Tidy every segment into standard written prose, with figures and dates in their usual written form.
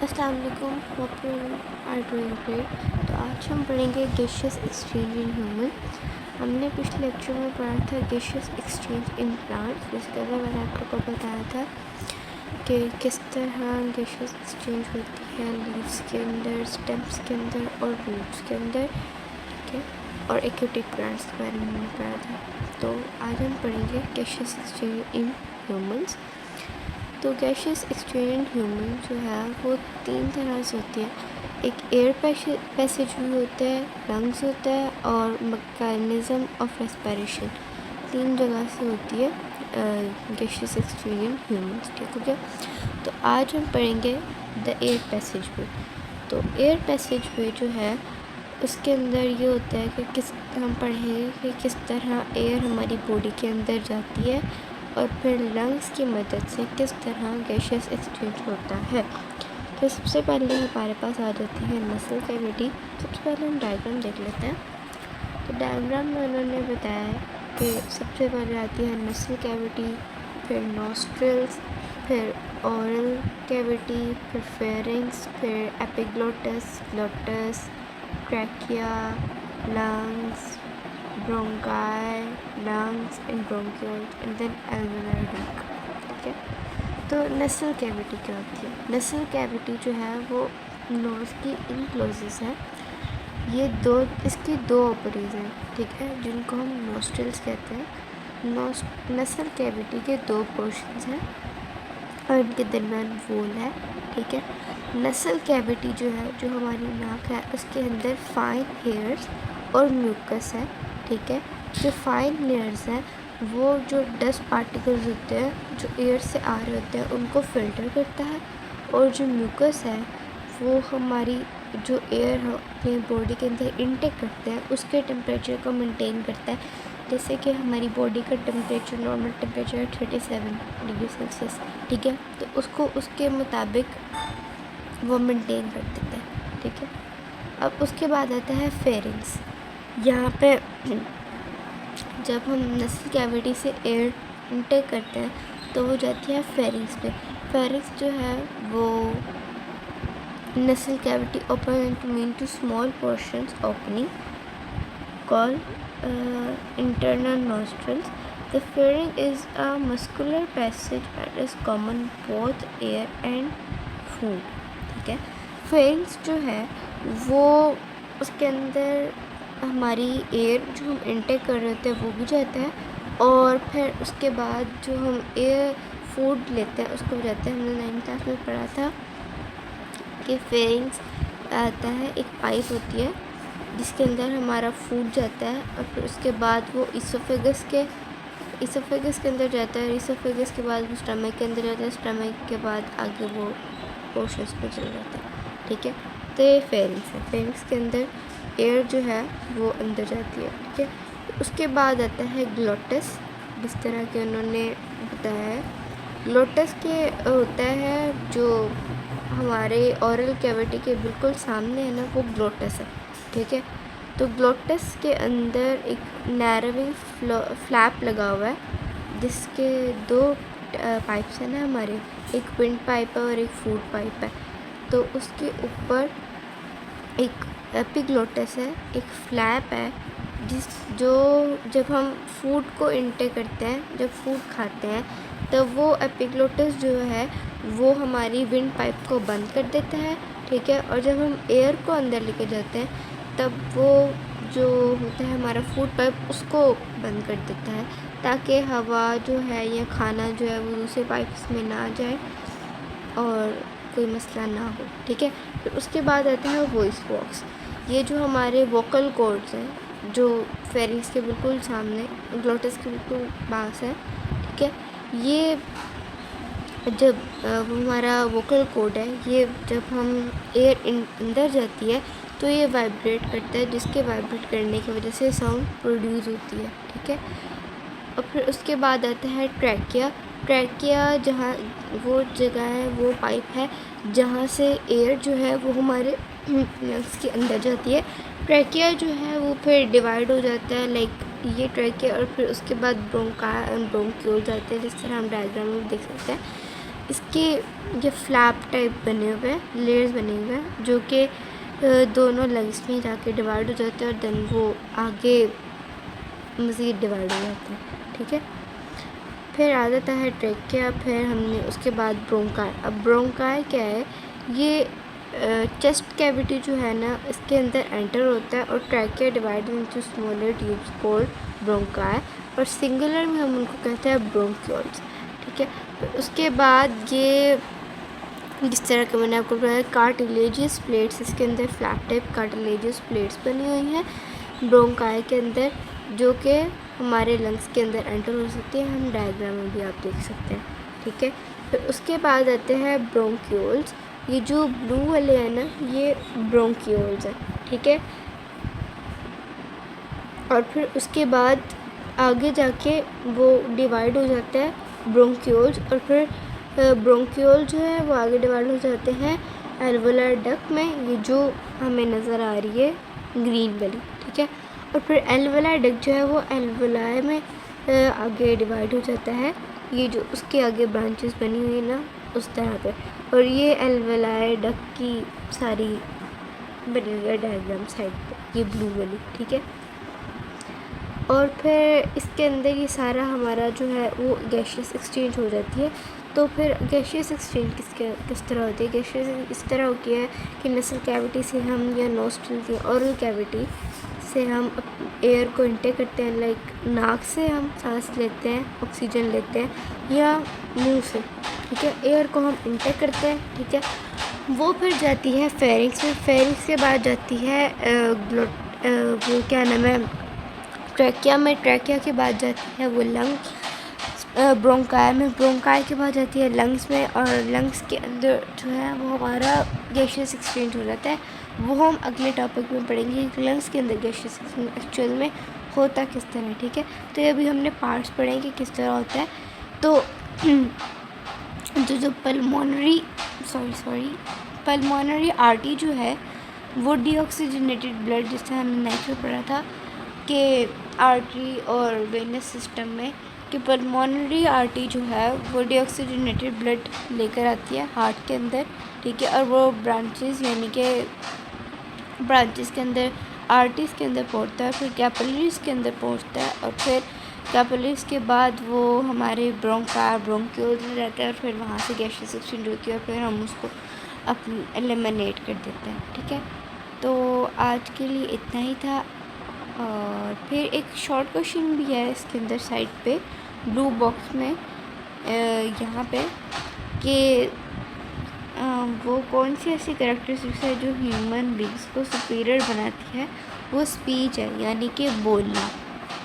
अस्सलाम वालेकुम, hope you are doing great. तो आज हम पढ़ेंगे गैसियस एक्सचेंज इन ह्यूमन। हमने पिछले लेक्चर में पढ़ा था गैसियस एक्सचेंज इन प्लांट्स, जिसके अंदर मैंने आप लोगों को बताया था कि किस तरह गैसियस एक्सचेंज होती है लीव्स के अंदर, स्टेम्स के अंदर और रूट्स के अंदर, ठीक है। और एक्वेटिक प्लांट्स के बारे में हमने पढ़ा था। तो आज हम पढ़ेंगे गैसियस एक्सचेंज इन ह्यूमन्स। तो गैसियस एक्सचेंज इन ह्यूमन जो है वो 3 तरह से होती है। एक एयर पैसेज भी होता है, लंग्स होता है और मैकेनिज्म ऑफ रेस्पिरेशन। 3 जगह से होती है गैसियस एक्सचेंज इन ह्यूमन्स, ठीक हो गया। तो आज हम पढ़ेंगे द एयर पैसेज वे। तो एयर पैसेज वे जो है उसके अंदर ये होता है कि हम पढ़ेंगे कि किस तरह एयर हमारी बॉडी के अंदर जाती है और फिर लंग्स की मदद से किस तरह गैसियस एक्सचेंज होता है। तो सबसे पहले हमारे पास आ जाती है मसल कैविटी। सबसे पहले हम डायग्राम देख लेते हैं। तो डायग्राम में उन्होंने बताया है कि सबसे पहले आती है मसल कैविटी, फिर नॉस्ट्रिल्स, फिर ओरल कैविटी, फिर फेरिंग्स, फिर epiglottis, glottis, trachea, lungs, bronchi, lungs and bronchioles and then alveolar duct, ठीक है। तो नसल कैविटी क्या होती है? नसल कैविटी जो है वो नोज़ की इनक्लोजेस है। ये इसकी 2 ओपरीज हैं, ठीक है, जिनको हम नोस्ट्रिल्स कहते हैं। नसल कैविटी के 2 पोर्शंस हैं और इनके दरमियान वोल है, ठीक है। नसल कैविटी जो है, जो हमारी नाक है, उसके अंदर फाइन हेयर्स और म्यूकस है, ठीक है। जो फाइन लेयर्स हैं वो जो डस्ट पार्टिकल्स होते हैं जो एयर से आ रहे होते हैं उनको फ़िल्टर करता है, और जो म्यूकस है वो हमारी जो एयर अपनी बॉडी के अंदर इनटेक करते हैं उसके टेम्परेचर को मेंटेन करता है। जैसे कि हमारी बॉडी का temperature, normal temperature 37 degree Celsius, ठीक है। तो उसको उसके मुताबिक वो मेंटेन कर देता है, ठीक है। अब उसके बाद आता है फेरिंग्स। यहाँ पे जब हम नसल कैविटी से एयर इनटेक करते हैं तो वो जाती है फेरिंग्स पे। फेरिंग्स जो है वो nasal cavity open into small portions opening called internal nostrils. The pharynx is a muscular passage that is common both air and food, ठीक है। pharynx जो है वो उसके अंदर हमारी एयर जो हम इनटेक कर रहे होते हैं वो भी जाता है, और फिर उसके बाद जो हम एयर फूड लेते हैं उसको भी जाता है। हमने 9th क्लास में पढ़ा था कि फेरिंग्स आता है, एक पाइप होती है जिसके अंदर हमारा फूड जाता है और फिर उसके बाद वो इसोफेगस के अंदर जाता है। इसोफेगस के बाद वो स्टमक के अंदर जाता है, स्टमक के बाद आगे वो पोर्शंस पे चल जाता है, ठीक है। तो ये फेरिंग्स है। फेरिंग्स के अंदर एयर जो है वो अंदर जाती है, ठीक है। उसके बाद आता है ग्लोटस, जिस तरह के उन्होंने बताया है। ग्लोटस के होता है जो हमारे ओरल कैविटी के बिल्कुल सामने है ना, वो ग्लोटस है, ठीक है। तो ग्लोटस के अंदर एक नैरोइंग फ्लैप लगा हुआ है जिसके 2 पाइप्स हैं ना हमारे, एक विंड पाइप है और एक फूड पाइप है। तो उसके ऊपर एक एपिग्लोटस है, एक फ्लैप है जो जब हम फूड को इनटेक करते हैं, जब फूड खाते हैं, तब वो एपिग्लोटस जो है वो हमारी विंड पाइप को बंद कर देता है, ठीक है। और जब हम एयर को अंदर लेके जाते हैं तब वो जो होता है हमारा फूड पाइप उसको बंद कर देता है, ताकि हवा जो है या खाना जो है वो दूसरे पाइप्स में ना जाए और कोई मसला ना हो, ठीक है। फिर उसके बाद आता है वॉइस बॉक्स। ये जो हमारे वोकल कॉर्ड्स हैं जो फेरिंग्स के बिल्कुल सामने, ग्लोटस के बिल्कुल पास है, ठीक है। ये जब वो हमारा वोकल कॉर्ड है, ये जब हम एयर अंदर जाती है तो ये वाइब्रेट करता है, जिसके वाइब्रेट करने की वजह से साउंड प्रोड्यूस होती है, ठीक है। और फिर उसके बाद आता है ट्रैकिया। ट्रैकिया जहाँ वो जगह है, वो पाइप है जहाँ से एयर जो है वो हमारे लंग्स के अंदर जाती है। ट्रैकिया जो है वो फिर डिवाइड हो जाता है, लाइक ये ट्रैकिया, और फिर उसके बाद ब्रोंक्यूल जाते हैं, जिस तरह हम डायग्राम में देख सकते हैं। इसके ये फ्लैप टाइप बने हुए हैं, लेयर्स बने हुए हैं, जो कि दोनों लंग्स में जाके डिवाइड हो जाते हैं और देन वो आगे मज़ीद डिवाइड हो जाते हैं। ठीक है, फिर आ जाता है ट्रैकिया, फिर हमने उसके बाद ब्रोंकाई। अब ब्रोंकाई क्या है, ये चेस्ट कैविटी जो है ना, इसके अंदर एंटर होता है और trachea divide into smaller tubes called bronchi, और सिंगुलर में हम उनको कहते हैं ब्रोंक्यूल्स। ठीक है, फिर उसके बाद ये जिस तरह के मैंने आपको बताया कार्टिलेजियस प्लेट्स, इसके अंदर फ्लैप टाइप कार्टिलेजियस प्लेट्स बनी हुई हैं ब्रोंकाई के अंदर, जो कि हमारे लंग्स के अंदर एंटर हो सकती है। हम डायग्राम में भी आप देख सकते हैं। ठीक है, फिर उसके बाद आते हैं ब्रोंक्यूल्स। ये जो ब्लू वाले हैं ना, ये ब्रोंक्यूल्स हैं। ठीक है, और फिर उसके बाद आगे जाके वो डिवाइड हो जाता है ब्रोंक्यूल्स, और फिर ब्रोंक्यूल जो है वो आगे डिवाइड हो जाते हैं एल्वोलार डक्ट में, ये जो हमें नज़र आ रही है ग्रीन वाली। ठीक है, और फिर एल्वोलार डक्ट जो है वो एल्वोलाई में आगे डिवाइड हो जाता है, ये जो उसके आगे ब्रांचेस बनी हुई है ना, उस तरह पे। और ये एल्वोलाई डक्ट की सारी बनी हुई है डायग्राम साइड पे, ये ब्लू वाली। ठीक है, और फिर इसके अंदर ये सारा हमारा जो है वो गैशियस एक्सचेंज हो जाती है। तो फिर गैशियस एक्सचेंज किस तरह होती है? गैशियस इस तरह होती है कि नसल कैविटी से हम, या नोस्ट्रल की ओरल कैविटी से हम एयर को इंटेक करते हैं, लाइक नाक से हम सांस लेते हैं, ऑक्सीजन लेते हैं, या मुंह से। ठीक है, एयर को हम इंटेक करते हैं। ठीक है, वो फिर जाती है फेरिंग्स में, फेरिंग्स के बाद जाती है वो क्या नाम है, ट्रैकिया में, ट्रैकिया के बाद जाती है वो लंग ब्रोंकाई में, ब्रोंकाई के बाद जाती है लंग्स में, और लंग्स के अंदर जो है वो हमारा गैशियस एक्सचेंज हो जाता है। वो हम अगले टॉपिक में पढ़ेंगे कि लंग्स के अंदर गैशियस एक्सचेंज एक्चुअल में होता किस तरह। ठीक है, तो ये अभी हमने पार्ट्स पढ़ेंगे किस तरह होता है। तो जो पल्मोनरी आर्टरी जो है वो डीऑक्सीजनेटेड ब्लड, जिससे हमने नेचुरल पढ़ा था कि आर्टरी और वेनस सिस्टम में कि पल्मोनरी आर्टरी जो है वो डीऑक्सीजनेटेड ब्लड लेकर आती है हार्ट के अंदर। ठीक है, और वो ब्रांचेस यानी कि ब्रांचेस के अंदर आर्टरीज के अंदर पहुंचता है, फिर कैपिलरीज के अंदर पहुंचता है, और फिर कैपिलरीज के बाद वो हमारे ब्रोंक्यूल्स में रहता है, और फिर वहाँ से गैशियस एक्सचेंज होती है, और फिर हम उसको एलिमिनेट कर देते हैं। ठीक है, तो आज के लिए इतना ही था। और फिर एक शॉर्ट क्वेश्चन भी है इसके अंदर साइड पे ब्लू बॉक्स में यहाँ पे कि वो कौन सी ऐसी कैरेक्टरिस्टिक्स है जो ह्यूमन बींग्स को सुपीरियर बनाती है। वो स्पीच है, यानी कि बोलना।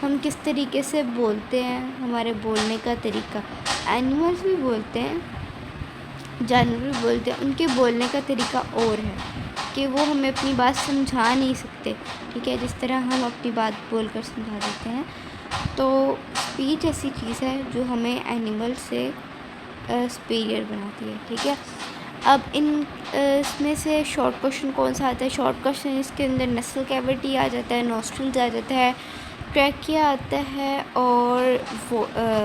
हम किस तरीके से बोलते हैं, हमारे बोलने का तरीका। एनिमल्स भी बोलते हैं, जानवर भी बोलते हैं, उनके बोलने का तरीका और है कि वो हमें अपनी बात समझा नहीं सकते। ठीक है, जिस तरह हम अपनी बात बोलकर समझा देते हैं। तो स्पीच ऐसी चीज़ है जो हमें एनिमल से सुपीरियर बनाती है। ठीक है, अब इसमें से शॉर्ट क्वेश्चन कौन सा आता है? शॉर्ट क्वेश्चन इसके अंदर नसल कैविटी आ जाता है, नॉस्ट्रल्स आ जाता है, ट्रैकिया आता है, और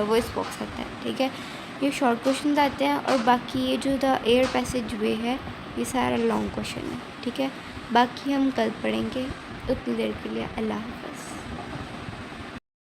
वॉइस बॉक्स आता है। ठीक है, ये शॉर्ट क्वेश्चन आते हैं, और बाकी ये जो द एयर पैसेज वे है ये सारा लॉन्ग क्वेश्चन है। ठीक है, बाकी हम कल पढ़ेंगे। उतनी देर के लिए अल्लाह हाफ़िज़।